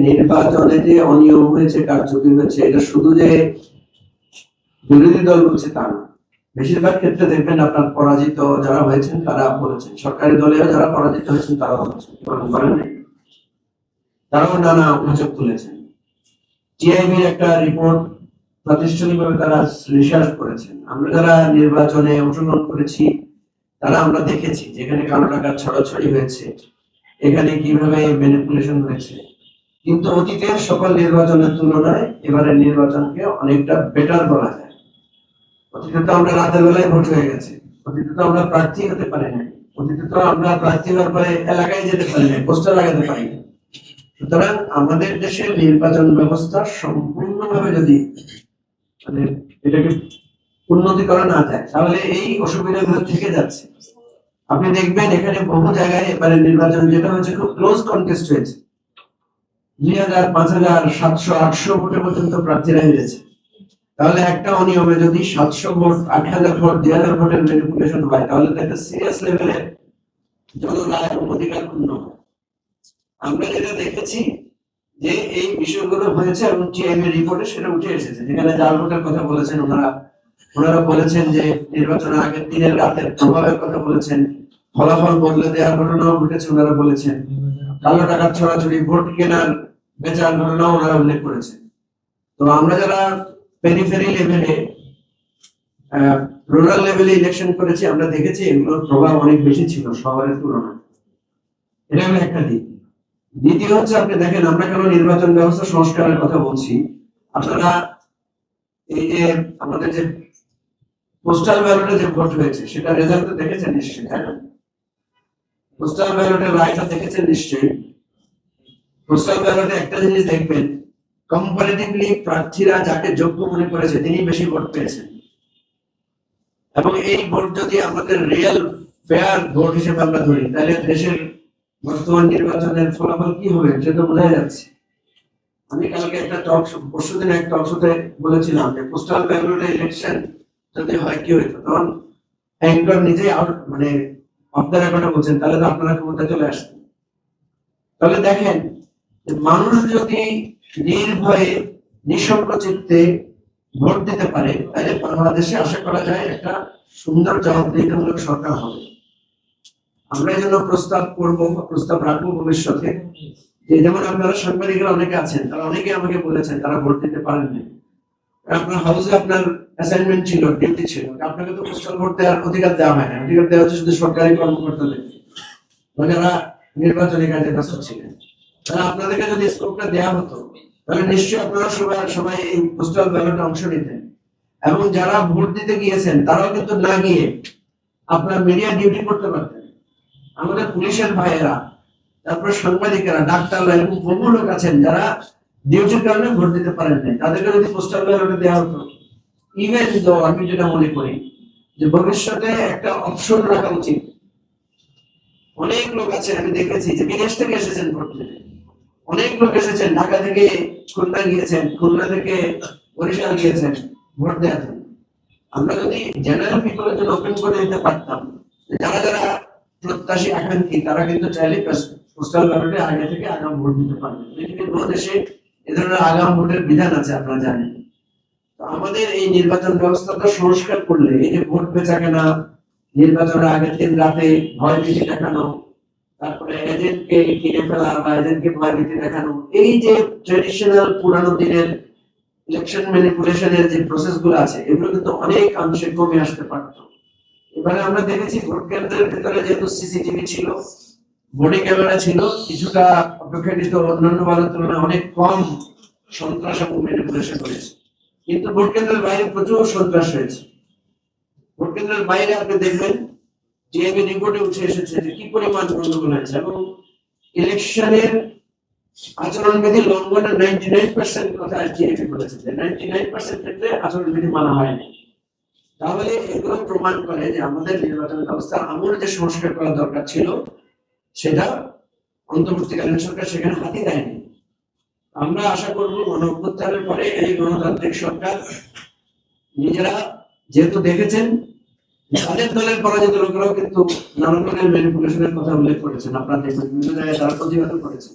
নির্বাচনে যে অনিয়ম হয়েছে, কারচুপি হয়েছে, এটা শুধু যে বিরোধী দল বলছে তা না। বেশিরভাগ ক্ষেত্রে দেখবেন আপনার পরাজিত যারা হয়েছেন তারা বলেছেন, সরকারি দলেও যারা পরাজিত হয়েছেন তারা বলেছেন, তারাও নানা অভিযোগ তুলেছেন। টিআইবির একটা রিপোর্ট প্রাতিষ্ঠানিকভাবে তারা রিসার্চ করেছেন। আমরা যারা নির্বাচনে অংশগ্রহণ করেছি তারা আমরা দেখেছি যেখানে কালো টাকা ছড়াছড়ি হয়েছে, এখানে কিভাবে ম্যানিপুলেশন হয়েছে। কিন্তু অতীতের সকল নির্বাচনের তুলনায় এবারের নির্বাচনকে অনেকটা বেটার বলা যায়। অতীতে তো আমরা রাতের বেলায় ভোট হয়ে গেছে, অতীতে তো আমরা প্রার্থী হতে পারি না, অতীতে তো আমরা প্রার্থী হওয়ার পরে এলাকায় যেতে পারি না, পোস্টার লাগাতে পারি না। সুতরাং আমাদের দেশের নির্বাচন ব্যবস্থা সম্পূর্ণভাবে যদি মানে এটাকে উন্নতি করা না যায় তাহলে এই অসুবিধাগুলো থেকে যাচ্ছে। আপনি দেখবেন এখানে বহু জায়গায় এবারে নির্বাচন যেটা হচ্ছে খুব ক্লোজ কন্টেস্ট হয়েছে, 2000, 5000, 700, 800 ভোটে পর্যন্ত প্রার্থীরা হেরেছে। তাহলে একটা অনিয়মে যদি 700 ভোট, 8000 ভোট, 2000 ভোটের ম্যানিপুলেশন হয় তাহলে তো একটা সিরিয়াস লেভেলে জনরায়ের অধিকার ক্ষুণ্ণ হয়। আমরা যেটা দেখেছি যে এই বিষয়গুলো হয়েছে এবং টিআইবি রিপোর্টে সেটা উঠে এসেছে, যেখানে জাল ভোটের কথা বলেছেন ওনারা বলেছেন যে নির্বাচনের আগের দিনের রাতের প্রভাবের কথা বলেছেন, ফলাফল বদলে দেওয়ার ঘটনাও ঘটেছে ওনারা বলেছেন, কালো টাকার ছড়াছড়ি, ভোট কেনার বেচার ঘটনাও ওনারা উল্লেখ করেছেন। তো আমরা যারা পেরিফেরি লেভেলে রুরাল লেভেলে ইলেকশন করেছি আমরা দেখেছি এগুলোর প্রভাব অনেক বেশি ছিল শহরের তুলনায়। এটা হলো একটা দিক। দ্বিতীয় হচ্ছে আপনি দেখেন আমরা কেন নির্বাচন ব্যবস্থা সংস্কারের কথা বলছি, আপনারা এই যে আমাদের যে পোস্টাল ব্যালটে যে ভোট হয়েছে সেটা রেজাল্ট দেখেছেন নিশ্চয়ই, তাই না? পোস্টাল ব্যালটের রায়টা দেখেছেন নিশ্চয়ই। পোস্টাল ব্যালটে একটা জিনিস দেখবেন, কম্পারেটিভলি প্রার্থীরা যাকে যোগ্য মনে করেছে তিনি বেশি ভোট পেয়েছেন। এবং এই ভোট যদি আমাদের রিয়েল ফেয়ার ভোট হিসেবে আমরা ধরি তাহলে দেশের বর্তমান নির্বাচনের ফলাফল কি হবে সেটা বোঝা যাচ্ছে। আমি কালকে একটা পরশুদিন একটা টক শোতে বলেছিলাম যে পোস্টাল ব্যালটে ইলেকশন যদি হয় কি হইতো, তখন অ্যাঙ্কর নিজেই মানে অফ দ্য রেকর্ডে বলছেন তাহলে তো আপনারা ক্ষমতা চলে আসতেন। তাহলে দেখেন মানুষ যদি নির্ভয়ে নিঃসংকোচিতে ভোট দিতে পারে তাহলে বাংলাদেশে আশা করা যায় একটা সুন্দর জবাবদিহিতামূলক সরকার হবে। আমরা এই জন্য প্রস্তাব রাখবো ভবিষ্যতে, যে যেমন আপনারা সাংবাদিকরা অনেকে আছেন তারা অনেকে আমাকে বলেছেন তারা ভোট দিতে পারেননি, আপনার হাউসে আপনার অ্যাসাইনমেন্ট ছিল, ডিউটি ছিল, আপনাকে তো পোস্টাল ভোট দেওয়ার অধিকার দেওয়া হয় না, অধিকার দেওয়া হচ্ছে শুধু সরকারি কর্মকর্তাদের যারা নির্বাচনী কাজে ব্যস্ত ছিলেন। তাহলে আপনাদেরকে যদি স্কোপটা দেওয়া হতো তাহলে নিশ্চয়ই আপনারা সবাই এই পোস্টাল ব্যালটে অংশ নিতেন। এবং যারা ভোট দিতে গিয়েছেন তারাও কিন্তু না গিয়ে আপনার মিডিয়া ডিউটি করতে পারতেন। আমাদের পুলিশের ভাইয়েরা, তারপর সাংবাদিকেরা, ডাক্তাররা এবং বহু লোক আছেন যারা ডিউটির কারণে ভোট দিতে পারেন নাই, তাদেরকে যদি পোস্টাল ব্যালটে দেওয়া হতো, ইভেন তো আমি যেটা মনে করি যে ভবিষ্যতে একটা অপশন রাখা উচিত। অনেক লোক আছে আমি দেখেছি যে বিদেশ থেকে এসেছেন ভোট দিতে, অনেক লোক এসেছেন ঢাকা থেকে খুলনা গিয়েছেন, খুলনা থেকে বরিশাল গিয়েছেন ভোট দেওয়ার জন্য। আমরা যদি জেনারেল পিপলের জন্য ওপেন করে দিতে পারতাম, যারা যারা প্রত্যাশী আকাঙ্ক্ষী তারা কিন্তু চাইলে পোস্টাল ব্যালটে আগে থেকে আগাম ভোট দিতে পারবেন। পৃথিবীর বহু দেশে এ ধরনের আগাম ভোটের বিধান আছে আপনারা জানেন। তো আমাদের এই নির্বাচন ব্যবস্থাটা সংস্কার করলে এই যে ভোট বেচা কেনা, নির্বাচনের আগের দিন রাতে ভয় ভীতি দেখানো, তারপরে এজেন্টকে কিনে ফেলা বা এজেন্টকে ভয় ভীতি দেখানো, এই যে ট্রেডিশনাল পুরানো দিনের ইলেকশন ম্যানিপুলেশনের যে প্রসেস গুলো আছে এগুলো কিন্তু অনেক অংশে কমে আসতে পারতো। এবারে আমরা দেখেছি ভোট কেন্দ্রের ভিতরে যেহেতু সিসিটিভি ছিল, বডি ক্যামেরা ছিল, কিছুটা অপেক্ষাকৃত অন্যান্য বারের তুলনায় অনেক কম সন্ত্রাস এবং ম্যানিপুলেশন হয়েছে। কিন্তু ভোট কেন্দ্রের বাইরে প্রচুর সন্ত্রাস হয়েছে। ভোট কেন্দ্রের বাইরে আপনি দেখবেন টিআইবি রিপোর্টে উঠে এসেছে যে কি পরিমাণ গন্ডগোল হয়েছে এবং ইলেকশনের আচরণবিধি লঙ্ঘনের 99% কথা টিআইবি বলেছে যে 99% ক্ষেত্রে আচরণবিধি মানা হয়নি। তাহলে এগুলো প্রমাণ করে যে আমাদের নির্বাচন ব্যবস্থা আমূল যে সংস্কার করা দরকার ছিল সেটা অন্তর্বর্তীকালীন সরকার সেখানে হাতে দেয়নি। আমরা আশা করব গণঅভ্যুত্থানের পরে এই গণতান্ত্রিক সরকার নিজেরা যেহেতু দেখেছেন তাদের দলের পরাজিত লোকেরাও কিন্তু নানা ধরনের ম্যানিপুলেশনের কথা উল্লেখ করেছেন, আপনারা দেখবেন বিভিন্ন জায়গায় তারা প্রতিবাদ করেছেন।